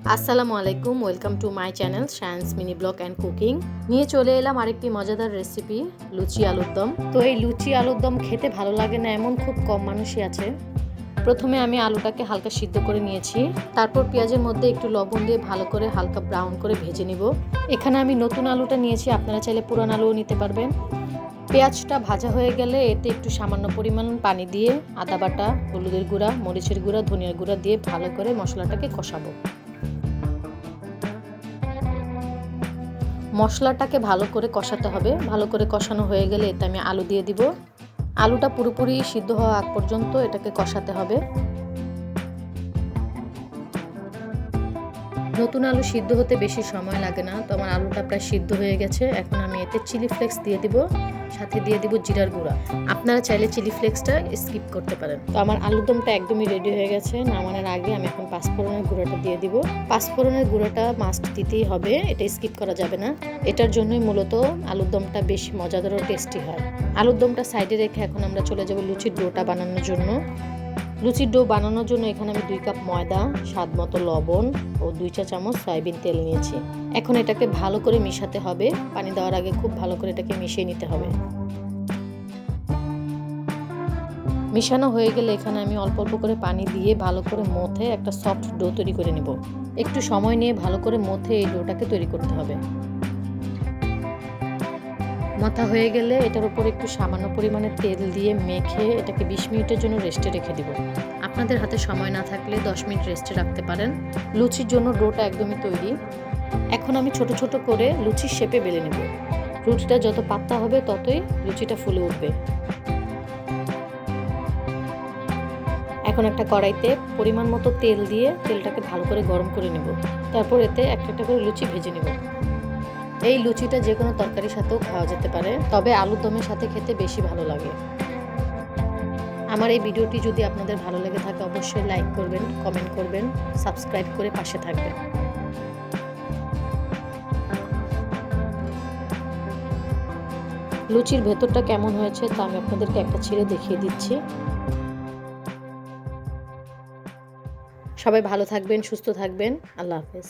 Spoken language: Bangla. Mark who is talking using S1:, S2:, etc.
S1: আসসালামু আলাইকুম, welcome to my channel science mini blog and cooking. নিয়ে চলে এলাম আরেকটি মজাদার রেসিপি, লুচি আলুর দম। তো এই লুচি আলুর দম খেতে ভালো লাগে না এমন খুব কম মানুষই আছে। প্রথমে আমি আলুটাকে হালকা সিদ্ধ করে নিয়েছি, তারপর পেঁয়াজের মধ্যে একটু লবণ দিয়ে ভালো করে হালকা ব্রাউন করে ভেজে নিব। এখানে আমি নতুন আলুটা নিয়েছি, আপনারা চাইলে পুরান আলুও নিতে পারবেন। পেঁয়াজটা ভাজা হয়ে গেলে এতে একটু সামান্য পরিমাণ পানি দিয়ে আদা বাটা, হলুদের গুঁড়া, মরিচের গুঁড়া, ধনিয়ার গুঁড়া দিয়ে ভালো করে মশলাটাকে কষাবো। মশলাটাকে ভালো করে কষাতে হবে। ভালো করে কষানো হয়ে গেলে এতে আমি আলু দিয়ে দিব। আলুটা পুরোপুরি সিদ্ধ হওয়া আগ পর্যন্ত এটাকে কষাতে হবে। নতুন আলু সিদ্ধ হতে বেশি সময় লাগে না, তো আমার আলুটা প্রায় সিদ্ধ হয়ে গেছে। এখন আমি এতে চিলি ফ্লেক্স দিয়ে দিব, সাথে দিয়ে দিব জিরার গুঁড়া। আপনারা চাইলে চিলি ফ্লেক্সটা স্কিপ করতে পারেন। তো আমার আলুর দমটা একদমই রেডি হয়ে গেছে। নামানোর আগে আমি এখন পাঁচফোড়নের গুঁড়াটা দিয়ে দিব। পাঁচফোড়নের গুঁড়াটা মাস্ট দিতেই হবে, এটা স্কিপ করা যাবে না। এটার জন্যই মূলত আলুর দমটা বেশি মজাদার ও টেস্টি হয়। আলুর দমটা সাইডে রেখে এখন আমরা চলে যাব লুচির ডোটা বানানোর জন্য। লুচির ডো বানানোর জন্য এখানে আমি 2 কাপ ময়দা, স্বাদ মতো লবণ ও 2 চা চামচ সয়াবিন তেল নিয়েছি। এখন এটাকে ভালো করে মিশাতে হবে। পানি দেওয়ার আগে খুব ভালো করে এটাকে মিশিয়ে নিতে হবে। মিশানো হয়ে গেলে এখানে আমি অল্প অল্প করে পানি দিয়ে ভালো করে মথে একটা সফট ডো তৈরি করে নিব। একটু সময় নিয়ে ভালো করে মথে এই ডোটাকে তৈরি করতে হবে। মাথা হয়ে গেলে এটার উপর একটু সামান্য পরিমাণে তেল দিয়ে মেখে এটাকে 20 মিনিটের জন্য রেস্টে রেখে দিব। আপনাদের হাতে সময় না থাকলে 10 মিনিট রেস্টে রাখতে পারেন। লুচির জন্য ডোটা একদমই তৈরি। এখন আমি ছোট ছোট করে লুচির শেপে বেলে নেব। রুটিটা যত পাতলা হবে ততই লুচিটা ফুলে উঠবে। এখন একটা কড়াইতে পরিমাণ মতো তেল দিয়ে তেলটাকে ভালো করে গরম করে নেব। তারপর এতে একটা একটা করে লুচি ভেজে নেব। এই লুচিটা যে কোনো তরকারির সাথেও খাওয়া যেতে পারে, তবে আলুর দমের সাথে খেতে বেশি ভালো লাগে। আমার এই ভিডিওটি যদি আপনাদের ভালো লেগে থাকে অবশ্যই লাইক করবেন, কমেন্ট করবেন, সাবস্ক্রাইব করে পাশে থাকবেন। লুচির ভেতরটা কেমন হয়েছে তা আমি আপনাদেরকে একটা ছিঁড়ে দেখিয়ে দিচ্ছি। সবাই ভালো থাকবেন, সুস্থ থাকবেন। আল্লাহ হাফেজ।